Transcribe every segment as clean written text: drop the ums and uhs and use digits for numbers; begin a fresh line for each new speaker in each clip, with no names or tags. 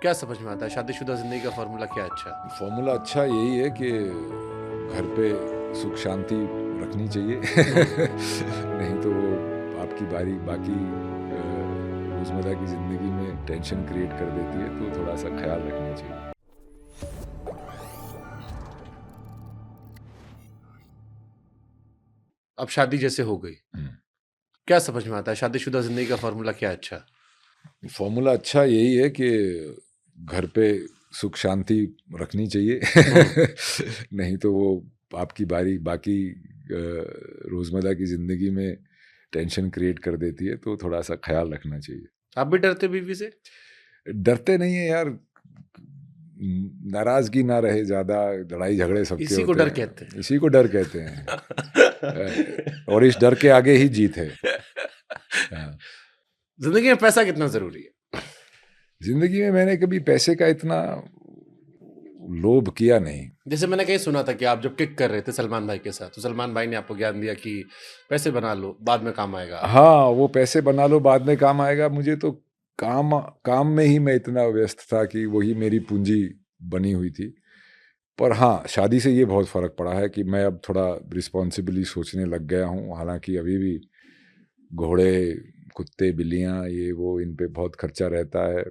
क्या समझ में आता है शादीशुदा जिंदगी का फॉर्मूला क्या है? अच्छा।
फॉर्मूला अच्छा यही है कि घर पे सुख शांति रखनी चाहिए। नहीं तो वो आपकी बाकी रोजमर्रा की जिंदगी में टेंशन क्रिएट कर देती है, तो थोड़ा सा ख्याल रखना चाहिए।
अब शादी जैसे हो गई, क्या समझ में आता है शादीशुदा जिंदगी का फॉर्मूला क्या है? अच्छा।
फॉर्मूला अच्छा यही है कि घर पे सुख शांति रखनी चाहिए। नहीं तो वो आपकी बाकी रोजमर्रा की जिंदगी में टेंशन क्रिएट कर देती है, तो थोड़ा सा ख्याल रखना चाहिए।
आप भी डरते बीवी से?
डरते नहीं है यार, नाराजगी ना रहे ज्यादा, लड़ाई झगड़े सबके
इसी को
होते
डर
हैं,
कहते
इसी को डर कहते हैं।
हैं।
और इस डर के आगे ही जीत है। हाँ।
जिंदगी में पैसा कितना जरूरी है?
जिंदगी में मैंने कभी पैसे का इतना लोभ किया नहीं।
जैसे मैंने कहीं सुना था कि आप जब किक कर रहे थे सलमान भाई के साथ, तो सलमान भाई ने आपको ज्ञान दिया कि पैसे बना लो, बाद में काम आएगा।
हाँ, वो पैसे बना लो बाद में काम आएगा। मुझे तो काम काम में ही मैं इतना व्यस्त था कि वही मेरी पूंजी बनी हुई थी। पर हाँ, शादी से ये बहुत फ़र्क पड़ा है कि मैं अब थोड़ा रिस्पॉन्सिबली सोचने लग गया हूँ। हालांकि अभी भी घोड़े, कुत्ते, बिल्लियाँ, ये वो, इन पे बहुत खर्चा रहता है।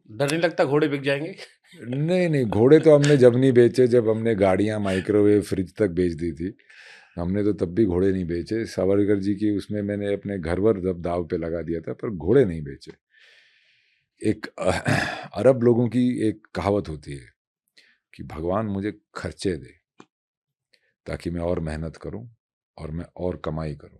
डर नहीं लगता घोड़े बिक जाएंगे?
नहीं नहीं, घोड़े तो हमने जब नहीं बेचे जब हमने गाड़ियाँ, माइक्रोवेव, फ्रिज तक बेच दी थी। हमने तो तब भी घोड़े नहीं बेचे। सावरकर जी की उसमें मैंने अपने घर वर जब दाव पे लगा दिया था, पर घोड़े नहीं बेचे। एक अरब लोगों की एक कहावत होती है कि भगवान मुझे खर्चे दे ताकि मैं और मेहनत करूं और मैं और कमाई करूं।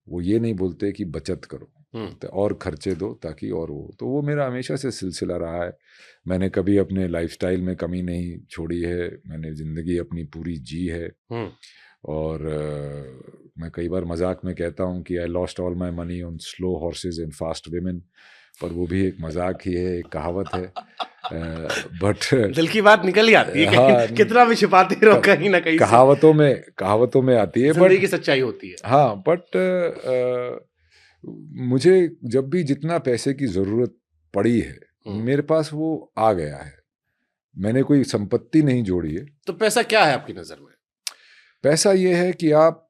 वो ये नहीं बोलते कि बचत करो, बोलते और खर्चे दो ताकि और वो। तो वो मेरा हमेशा से सिलसिला रहा है। मैंने कभी अपने लाइफस्टाइल में कमी नहीं छोड़ी है। मैंने ज़िंदगी अपनी पूरी जी है। और मैं कई बार मजाक में कहता हूँ कि I lost all my money on slow horses and fast women, पर वो भी एक मजाक ही है, एक कहावत है। बट
दिल की बात निकल ही आती है,
हाँ,
कितना भी छिपाते रहो कहीं ना कहीं से
कहावतों में आती है।
जिंदगी
बट
की सच्चाई होती है।
हाँ, बट मुझे जब भी जितना पैसे की ज़रूरत पड़ी है, मेरे पास वो आ गया है। मैंने कोई संपत्ति नहीं जोड़ी है।
तो पैसा क्या है आपकी नजर में?
पैसा ये है कि आप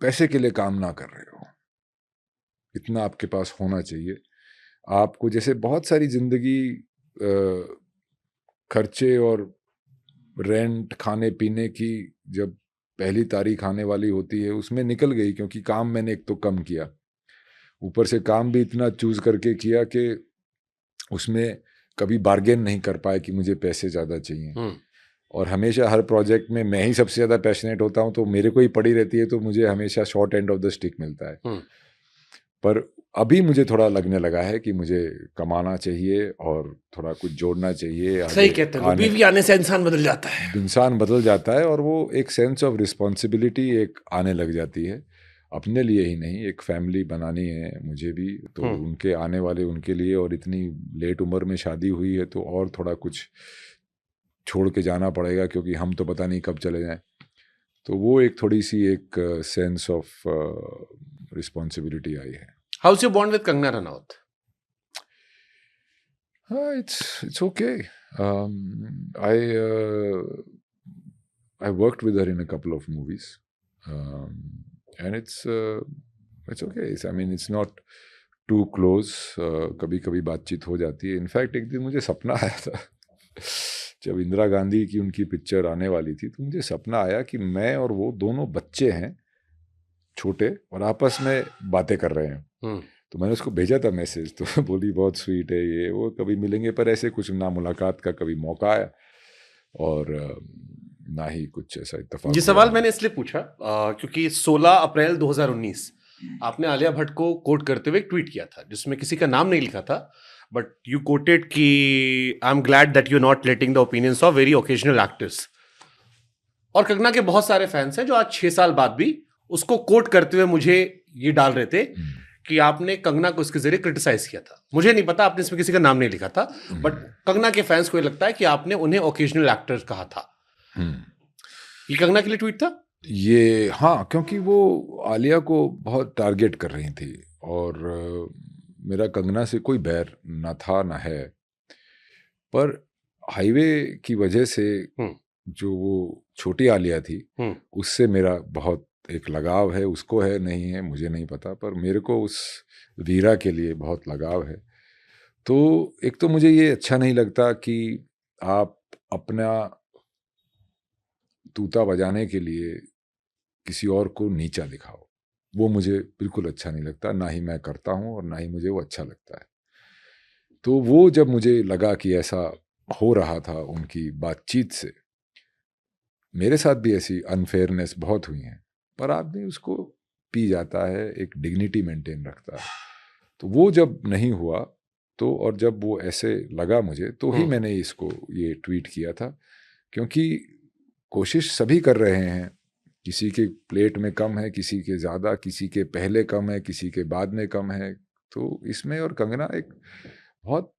पैसे के लिए काम ना कर रहे हो, इतना आपके पास होना चाहिए। आपको जैसे बहुत सारी ज़िंदगी खर्चे और रेंट, खाने-पीने की जब पहली तारीख आने वाली होती है, उसमें निकल गई, क्योंकि काम मैंने एक तो कम किया। ऊपर से काम भी इतना चूज़ करके किया कि उसमें कभी बार्गेन नहीं कर पाए कि मुझे पैसे ज़्यादा चाहिए। और हमेशा हर प्रोजेक्ट में मैं ही सबसे ज़्यादा पैशनेट होता हूँ, तो मेरे को ही पड़ी रहती है, तो मुझे हमेशा short end of the stick मिलता है। पर अभी मुझे थोड़ा लगने लगा है कि मुझे कमाना चाहिए और थोड़ा कुछ जोड़ना चाहिए
सही
आगे
कहते हैं, वो
आने।
बीवी आने से इंसान बदल जाता है।
इंसान बदल जाता है और वो एक सेंस ऑफ रिस्पॉन्सिबिलिटी एक आने लग जाती है। अपने लिए ही नहीं, एक फैमिली बनानी है मुझे भी, तो उनके आने वाले उनके लिए। और इतनी लेट उम्र में शादी हुई है, तो और थोड़ा कुछ छोड़ के जाना पड़ेगा, क्योंकि हम तो पता नहीं कब चले जाएं। तो वो एक थोड़ी सी एक सेंस ऑफ रिस्पॉन्सिबिलिटी आई है।
House you bond with Kangana Ranaut?
It's okay. I worked with her in a couple of movies, and it's okay. I mean, it's not too close. कभी कभी बातचीत हो जाती है। इनफैक्ट एक दिन मुझे सपना आया था, जब इंदिरा गांधी की उनकी पिक्चर आने वाली थी, तो मुझे सपना आया कि मैं और वो दोनों बच्चे हैं छोटे और आपस में बातें कर रहे हैं। तो मैंने उसको भेजा था मैसेज, तो बोली बहुत स्वीट है ये वो, कभी मिलेंगे। पर ऐसे कुछ ना मुलाकात का कभी मौका आया और ना ही कुछ ऐसा इत्तेफाक
ये
हुआ।
सवाल मैंने इसलिए पूछा क्योंकि 16 अप्रैल 2019 आपने आलिया भट्ट को कोट करते हुए एक ट्वीट किया था, जिसमें किसी का नाम नहीं लिखा था, बट यू कोटेड कि I am glad that you not letting the opinions of very occasional actors. और कंगना के बहुत सारे फैंस हैं जो आज 6 साल बाद भी उसको कोट करते हुए मुझे ये डाल रहे थे कि आपने कंगना को इसके जरिए क्रिटिसाइज किया था। मुझे नहीं पता, आपने इसमें किसी का नाम नहीं लिखा था, बट कंगना के फैंस को ये लगता है कि आपने उन्हें ओकेजनल एक्टर्स कहा था। ये कंगना के लिए ट्वीट था?
ये हाँ, क्योंकि वो आलिया को बहुत टारगेट कर रही थी और मेरा कंगना से कोई बैर ना था ना है, पर हाईवे की वजह से जो वो छोटी आलिया थी उससे मेरा बहुत एक लगाव है, उसको है नहीं है मुझे नहीं पता, पर मेरे को उस वीरा के लिए बहुत लगाव है। तो एक तो मुझे ये अच्छा नहीं लगता कि आप अपना तूता बजाने के लिए किसी और को नीचा दिखाओ, वो मुझे बिल्कुल अच्छा नहीं लगता, ना ही मैं करता हूँ और ना ही मुझे वो अच्छा लगता है। तो वो जब मुझे लगा कि ऐसा हो रहा था उनकी बातचीत से, मेरे साथ भी ऐसी अनफेयरनेस बहुत हुई हैं, पर आदमी उसको पी जाता है, एक डिग्निटी मेंटेन रखता है। तो वो जब नहीं हुआ, तो और जब वो ऐसे लगा मुझे, तो ही मैंने इसको ये ट्वीट किया था, क्योंकि कोशिश सभी कर रहे हैं, किसी के प्लेट में कम है, किसी के ज़्यादा, किसी के पहले कम है, किसी के बाद में कम है। तो इसमें और कंगना एक बहुत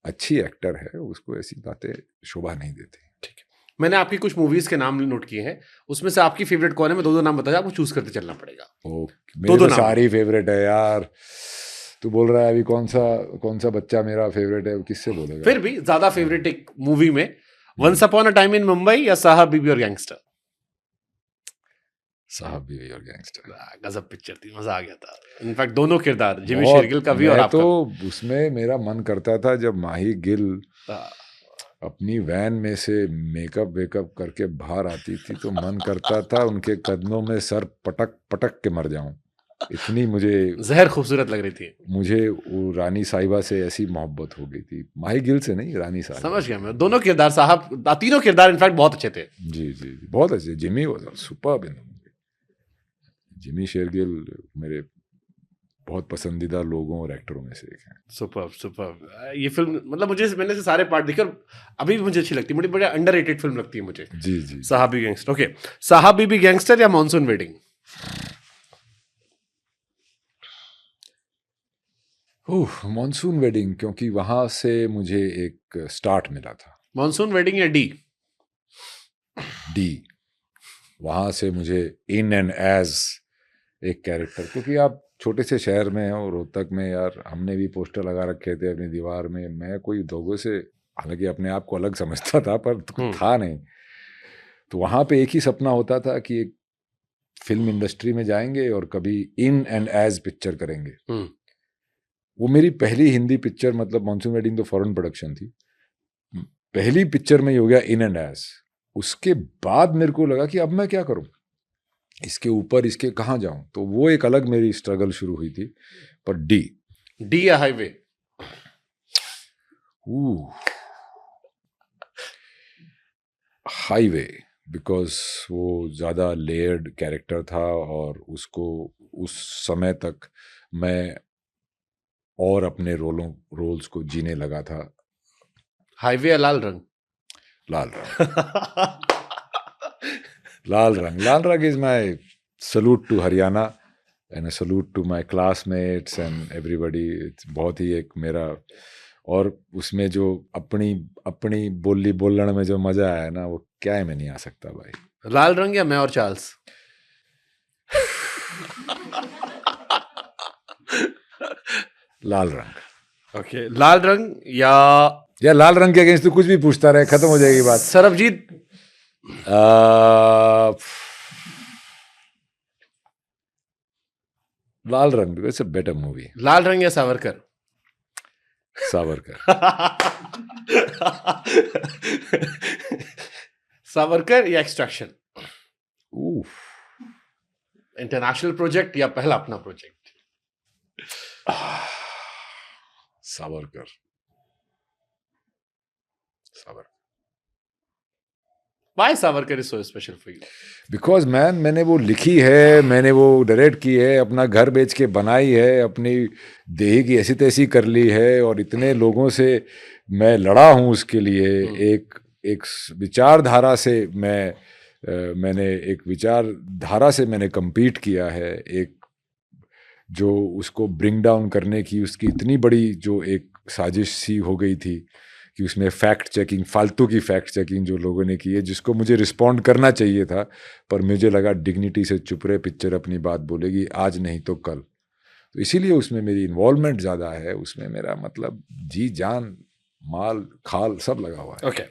अच्छी एक्टर है, उसको ऐसी बातें शोभा नहीं देती।
ठीक है, मैंने आपकी कुछ मूवीज के नाम नोट किए हैं, उसमें से आपकी फेवरेट कौन है? मैं दो दो नाम बताया, आपको चूज करते चलना पड़ेगा।
ओके, मेरे
दो
तो
नाम
सारी फेवरेट है यार। तू बोल रहा है अभी कौन सा बच्चा मेरा फेवरेट है, किससे बोलेगा?
फिर भी ज्यादा फेवरेट एक मूवी में, once upon a time in Mumbai या साहब बीबी और गैंगस्टर?
साहब बीवी और गैंगस्टर।
गजब पिक्चर थी, मजा आ गया था। इनफैक्ट दोनों किरदार, जिमी
बहुत,
शेरगिल का भी और
मैं
आपका
तो उसमें मेरा मन करता था जब माही गिल अपनी वैन में से मेकअप वेकअप करके बाहर आती थी, तो मन करता था उनके कदमों में सर पटक पटक के मर जाऊं, इतनी मुझे
जहर खूबसूरत लग रही थी।
मुझे वो रानी साहिबा से ऐसी मोहब्बत हो गई थी, माही गिल से नहीं, रानी साहिबा।
समझ गया मैं, दोनों किरदार साहब, तीनों किरदार इनफैक्ट बहुत अच्छे थे।
जी जी जी, बहुत अच्छे। Jimmy was superb in, Jimmy Shergill मेरे बहुत पसंदीदा लोगों और एक्टरों में से एक हैं।
Superb superb. ये फिल्म मतलब मुझे, मैंने से सारे पार्ट देखे और अभी भी मुझे अच्छी लगती है, बड़ी अंडररेटेड फिल्म लगती है मुझे।
जी जी।
साहब बीबी गैंगस्टर। ओके, साहब बीबी गैंगस्टर या मॉनसून वेडिंग?
मॉनसून वेडिंग, क्योंकि वहां से मुझे एक स्टार्ट मिला था।
मॉनसून वेडिंग या डी?
डी, वहां से मुझे इन एंड एज एक कैरेक्टर, क्योंकि आप छोटे से शहर में हो रोहतक में यार, हमने भी पोस्टर लगा रखे थे अपनी दीवार में, मैं कोई लोगों से, हालांकि अपने आप को अलग समझता था पर था नहीं, तो वहां पे एक ही सपना होता था कि एक फिल्म इंडस्ट्री में जाएंगे और कभी इन एंड एज पिक्चर करेंगे। वो मेरी पहली हिंदी पिक्चर, मतलब मॉनसून वेडिंग तो फॉरेन प्रोडक्शन थी, पहली पिक्चर में ही हो गया इन एंड एज। उसके बाद मेरे को लगा कि अब मैं क्या करूं, इसके ऊपर इसके कहाँ जाऊं, तो वो एक अलग मेरी स्ट्रगल शुरू हुई थी। पर डी
या हाईवे?
हाईवे, बिकॉज वो ज़्यादा लेयर्ड कैरेक्टर था और उसको उस समय तक मैं और अपने रोल्स को जीने लगा था।
हाईवे या लाल Rang?
Laal Rang. Laal Rang is my salute to Haryana and salute to my classmates and everybody. बहुत ही एक मेरा, और उसमें जो अपनी बोली बोलने में जो मजा आया ना, वो क्या है, मैं नहीं आ सकता भाई।
लाल रंग या मैं और चार्ल्स?
लाल रंग।
ओके, लाल रंग या
लाल रंग के अगेंस्ट तो कुछ भी पूछता रहे, खत्म हो जाएगी बात।
सरबजीत?
लाल रंग, इट्स अ बेटर मूवी।
लाल रंग या सावरकर?
सावरकर।
सावरकर या एक्सट्रैक्शन? इंटरनेशनल प्रोजेक्ट या पहला अपना project?
Savarkar.
Why Savarkar is so special for you?
Because man, मैंने वो लिखी है, मैंने वो डायरेक्ट की है, अपना घर बेच के बनाई है, अपनी देही की ऐसी तैसी कर ली है, और इतने लोगों से मैं लड़ा हूँ उसके लिए। एक विचारधारा से मैंने एक विचारधारा से मैंने कम्पीट किया है, एक जो उसको ब्रिंग डाउन करने की उसकी इतनी बड़ी जो एक साजिश सी हो गई थी कि उसमें फैक्ट चेकिंग, फालतू की फैक्ट चेकिंग जो लोगों ने की है, जिसको मुझे रिस्पॉन्ड करना चाहिए था, पर मुझे लगा डिग्निटी से चुप रहे, पिक्चर अपनी बात बोलेगी, आज नहीं तो कल। तो इसीलिए उसमें मेरी इन्वॉल्वमेंट ज़्यादा है, उसमें मेरा मतलब जी जान माल खाल सब लगा हुआ है।
ओके